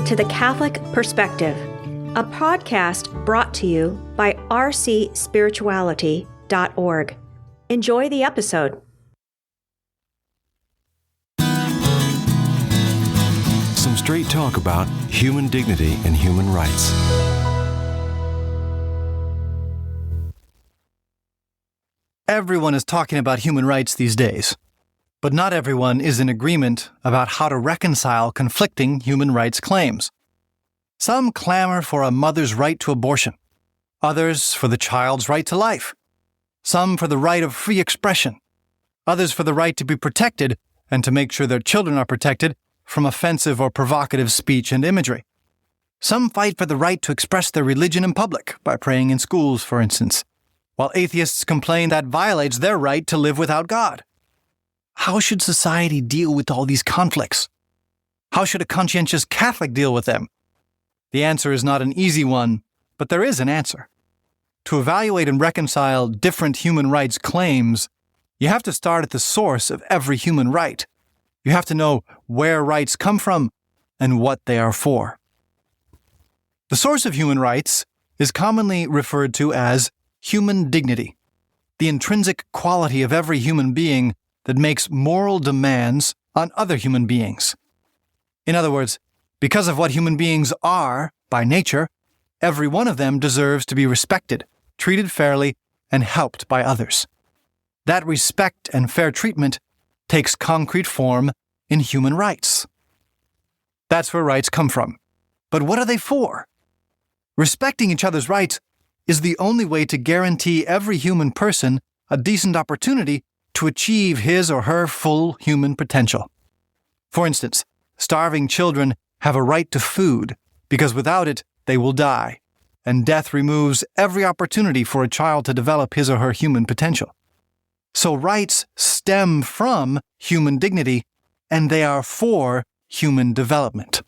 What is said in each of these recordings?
to The Catholic Perspective, a podcast brought to you by rcspirituality.org. Enjoy the episode. Some straight talk about human dignity and human rights. Everyone is talking about human rights these days, but not everyone is in agreement about how to reconcile conflicting human rights claims. Some clamor for a mother's right to abortion, others for the child's right to life, some for the right of free expression, others for the right to be protected and to make sure their children are protected from offensive or provocative speech and imagery. Some fight for the right to express their religion in public by praying in schools, for instance, while atheists complain that violates their right to live without God. How should society deal with all these conflicts? How should a conscientious Catholic deal with them? The answer is not an easy one, but there is an answer. To evaluate and reconcile different human rights claims, you have to start at the source of every human right. You have to know where rights come from and what they are for. The source of human rights is commonly referred to as human dignity, the intrinsic quality of every human being that makes moral demands on other human beings. In other words, because of what human beings are by nature, every one of them deserves to be respected, treated fairly, and helped by others. That respect and fair treatment takes concrete form in human rights. That's where rights come from. But what are they for? Respecting each other's rights is the only way to guarantee every human person a decent opportunity to achieve his or her full human potential. For instance, starving children have a right to food because without it, they will die, and death removes every opportunity for a child to develop his or her human potential. So rights stem from human dignity, and they are for human development.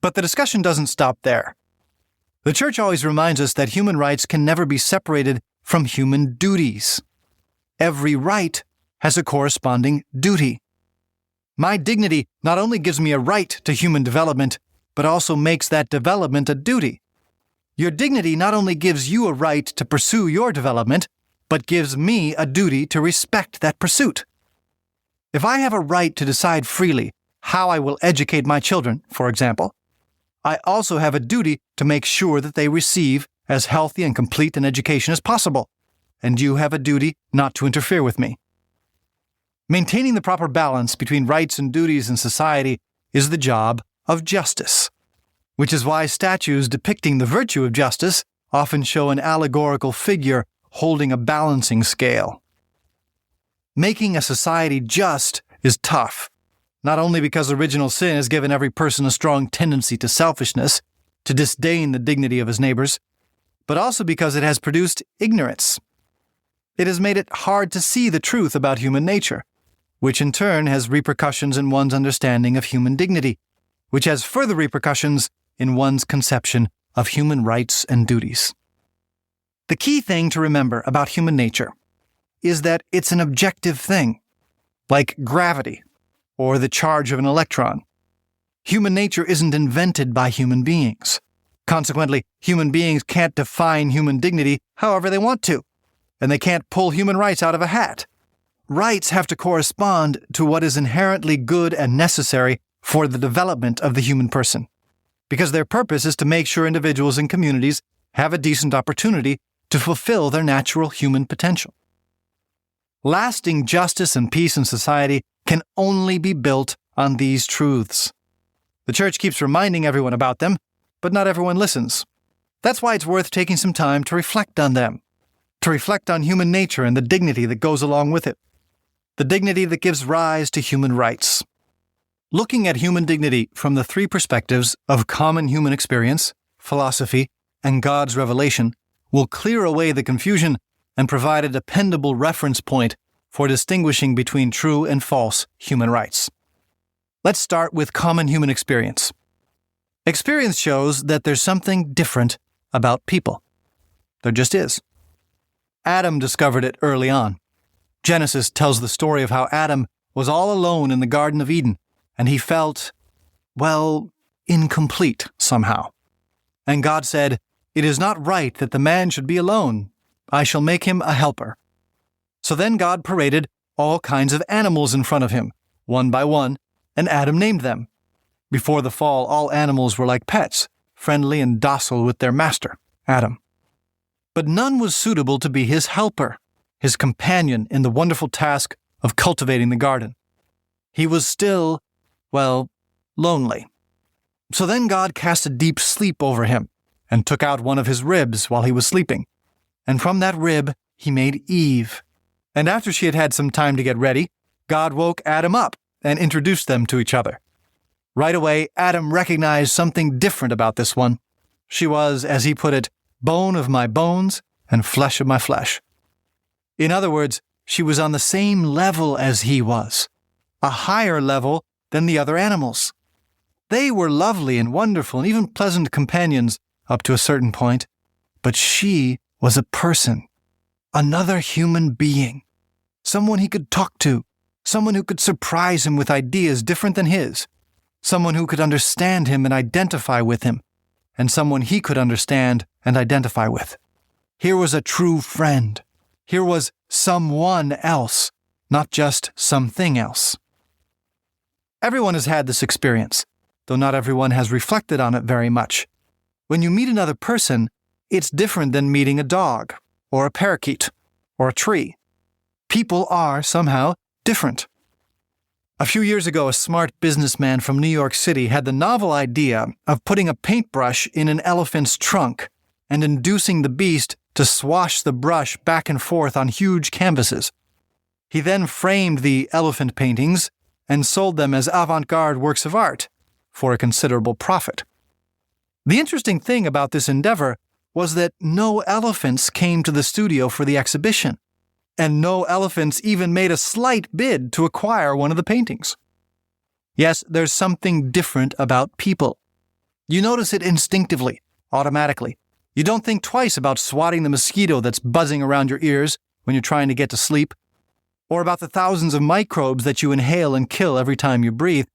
But the discussion doesn't stop there. The Church always reminds us that human rights can never be separated from human duties. Every right has a corresponding duty. My dignity not only gives me a right to human development, but also makes that development a duty. Your dignity not only gives you a right to pursue your development, but gives me a duty to respect that pursuit. If I have a right to decide freely how I will educate my children, for example, I also have a duty to make sure that they receive as healthy and complete an education as possible, and you have a duty not to interfere with me. Maintaining the proper balance between rights and duties in society is the job of justice, which is why statues depicting the virtue of justice often show an allegorical figure holding a balancing scale. Making a society just is tough, not only because original sin has given every person a strong tendency to selfishness, to disdain the dignity of his neighbors, but also because it has produced ignorance. It has made it hard to see the truth about human nature, which in turn has repercussions in one's understanding of human dignity, which has further repercussions in one's conception of human rights and duties. The key thing to remember about human nature is that it's an objective thing, like gravity or the charge of an electron. Human nature isn't invented by human beings. Consequently, human beings can't define human dignity however they want to, and they can't pull human rights out of a hat. Rights have to correspond to what is inherently good and necessary for the development of the human person, because their purpose is to make sure individuals and communities have a decent opportunity to fulfill their natural human potential. Lasting justice and peace in society can only be built on these truths. The Church keeps reminding everyone about them, but not everyone listens. That's why it's worth taking some time to reflect on them, to reflect on human nature and the dignity that goes along with it, the dignity that gives rise to human rights. Looking at human dignity from the three perspectives of common human experience, philosophy, and God's revelation will clear away the confusion and provide a dependable reference point for distinguishing between true and false human rights. Let's start with common human experience. Experience shows that there's something different about people. There just is. Adam discovered it early on. Genesis tells the story of how Adam was all alone in the Garden of Eden, and he felt, incomplete somehow. And God said, "It is not right that the man should be alone. I shall make him a helper." So then God paraded all kinds of animals in front of him, one by one, and Adam named them. Before the fall, all animals were like pets, friendly and docile with their master, Adam. But none was suitable to be his helper, his companion in the wonderful task of cultivating the garden. He was still, lonely. So then God cast a deep sleep over him and took out one of his ribs while he was sleeping. And from that rib he made Eve. And after she had had some time to get ready, God woke Adam up and introduced them to each other. Right away, Adam recognized something different about this one. She was, as he put it, bone of my bones and flesh of my flesh. In other words, she was on the same level as he was, a higher level than the other animals. They were lovely and wonderful and even pleasant companions up to a certain point, but she was a person, another human being, someone he could talk to, someone who could surprise him with ideas different than his, someone who could understand him and identify with him, and someone he could understand and identify with. Here was a true friend. Here was someone else, not just something else. Everyone has had this experience, though not everyone has reflected on it very much. When you meet another person, it's different than meeting a dog, or a parakeet, or a tree. People are somehow different. A few years ago, a smart businessman from New York City had the novel idea of putting a paintbrush in an elephant's trunk and inducing the beast to swash the brush back and forth on huge canvases. He then framed the elephant paintings and sold them as avant-garde works of art for a considerable profit. The interesting thing about this endeavor was that no elephants came to the studio for the exhibition, and no elephants even made a slight bid to acquire one of the paintings. Yes, there's something different about people. You notice it instinctively, automatically. You don't think twice about swatting the mosquito that's buzzing around your ears when you're trying to get to sleep, or about the thousands of microbes that you inhale and kill every time you breathe,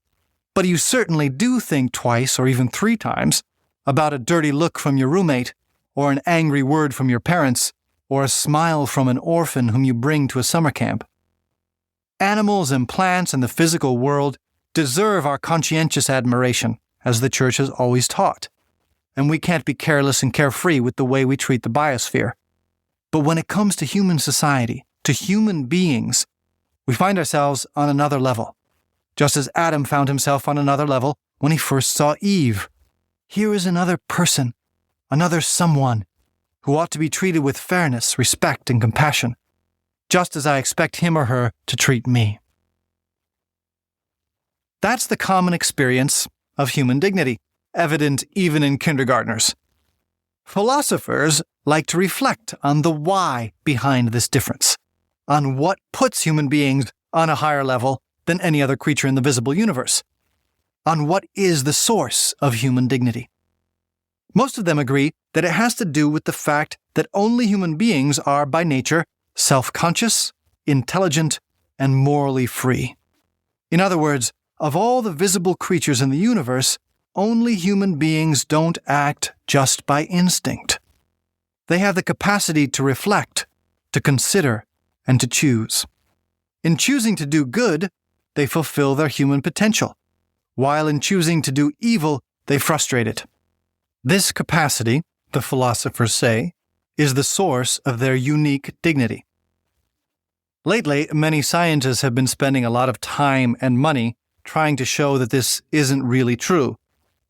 but you certainly do think twice or even 3 times about a dirty look from your roommate, or an angry word from your parents, or a smile from an orphan whom you bring to a summer camp. Animals and plants and the physical world deserve our conscientious admiration, as the Church has always taught, and we can't be careless and carefree with the way we treat the biosphere. But when it comes to human society, to human beings, we find ourselves on another level, just as Adam found himself on another level when he first saw Eve. Here is another person, another someone, who ought to be treated with fairness, respect, and compassion, just as I expect him or her to treat me. That's the common experience of human dignity, evident even in kindergartners. Philosophers like to reflect on the why behind this difference, on what puts human beings on a higher level than any other creature in the visible universe, on what is the source of human dignity. Most of them agree that it has to do with the fact that only human beings are by nature self-conscious, intelligent, and morally free. In other words, of all the visible creatures in the universe, only human beings don't act just by instinct. They have the capacity to reflect, to consider, and to choose. In choosing to do good, they fulfill their human potential, while in choosing to do evil, they frustrate it. This capacity, the philosophers say, is the source of their unique dignity. Lately, many scientists have been spending a lot of time and money trying to show that this isn't really true,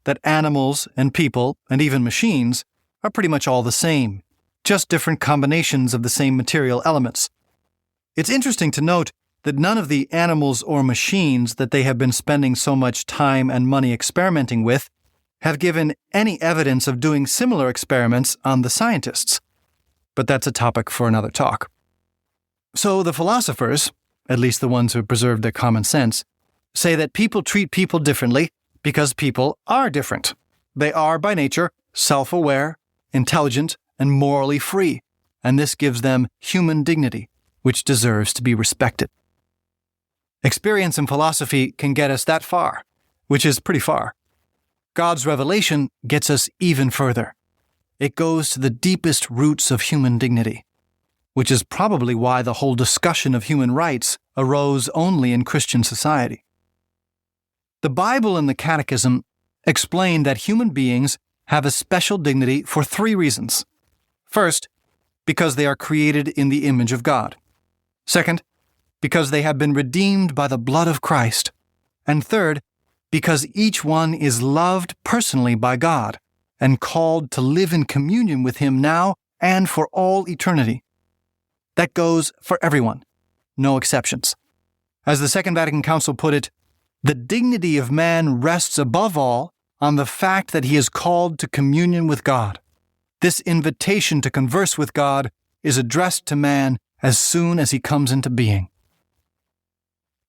that animals and people, and even machines, are pretty much all the same, just different combinations of the same material elements. It's interesting to note that none of the animals or machines that they have been spending so much time and money experimenting with have given any evidence of doing similar experiments on the scientists. But that's a topic for another talk. So the philosophers, at least the ones who have preserved their common sense, say that people treat people differently because people are different. They are, by nature, self-aware, intelligent, and morally free, and this gives them human dignity, which deserves to be respected. Experience and philosophy can get us that far, which is pretty far. God's revelation gets us even further. It goes to the deepest roots of human dignity, which is probably why the whole discussion of human rights arose only in Christian society. The Bible and the Catechism explain that human beings have a special dignity for 3 reasons. First, because they are created in the image of God. Second, because they have been redeemed by the blood of Christ. And third, because each one is loved personally by God and called to live in communion with Him now and for all eternity. That goes for everyone, no exceptions. As the Second Vatican Council put it, the dignity of man rests above all on the fact that he is called to communion with God. This invitation to converse with God is addressed to man as soon as he comes into being.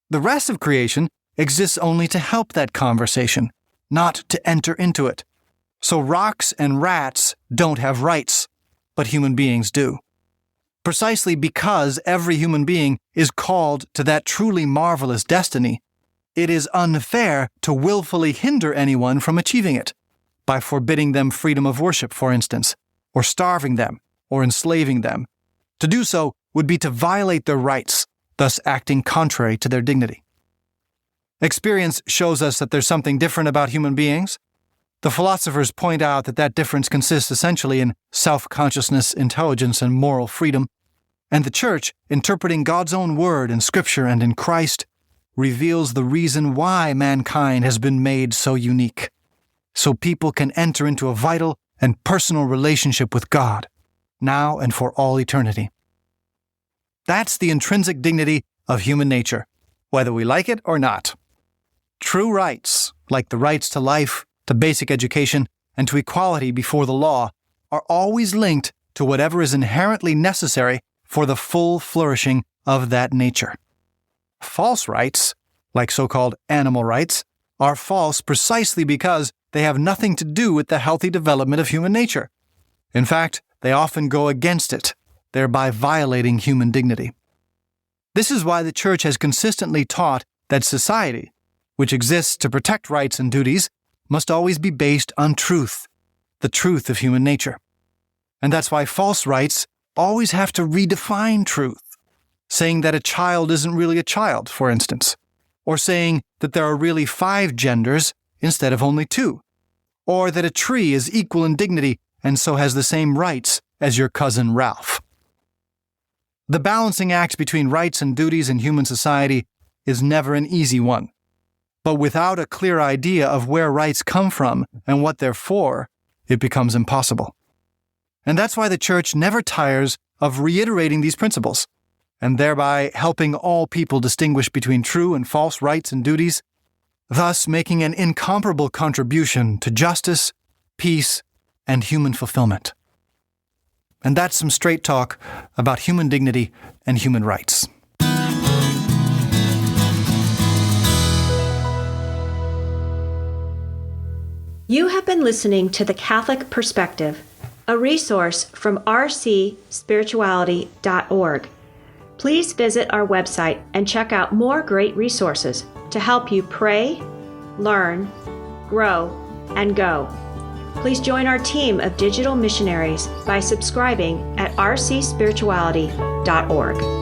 The rest of creation exists only to help that conversation, not to enter into it. So rocks and rats don't have rights, but human beings do. Precisely because every human being is called to that truly marvelous destiny, it is unfair to willfully hinder anyone from achieving it, by forbidding them freedom of worship, for instance, or starving them, or enslaving them. To do so would be to violate their rights, thus acting contrary to their dignity. Experience shows us that there's something different about human beings. The philosophers point out that that difference consists essentially in self-consciousness, intelligence, and moral freedom. And the Church, interpreting God's own word in Scripture and in Christ, reveals the reason why mankind has been made so unique, so people can enter into a vital and personal relationship with God, now and for all eternity. That's the intrinsic dignity of human nature, whether we like it or not. True rights, like the rights to life, to basic education, and to equality before the law, are always linked to whatever is inherently necessary for the full flourishing of that nature. False rights, like so-called animal rights, are false precisely because they have nothing to do with the healthy development of human nature. In fact, they often go against it, thereby violating human dignity. This is why the Church has consistently taught that society, which exists to protect rights and duties, must always be based on truth, the truth of human nature. And that's why false rights always have to redefine truth, saying that a child isn't really a child, for instance, or saying that there are really 5 genders instead of only 2, or that a tree is equal in dignity and so has the same rights as your cousin Ralph. The balancing act between rights and duties in human society is never an easy one. But without a clear idea of where rights come from and what they're for, it becomes impossible. And that's why the Church never tires of reiterating these principles, and thereby helping all people distinguish between true and false rights and duties, thus making an incomparable contribution to justice, peace, and human fulfillment. And that's some straight talk about human dignity and human rights. You have been listening to The Catholic Perspective, a resource from rcspirituality.org. Please visit our website and check out more great resources to help you pray, learn, grow, and go. Please join our team of digital missionaries by subscribing at rcspirituality.org.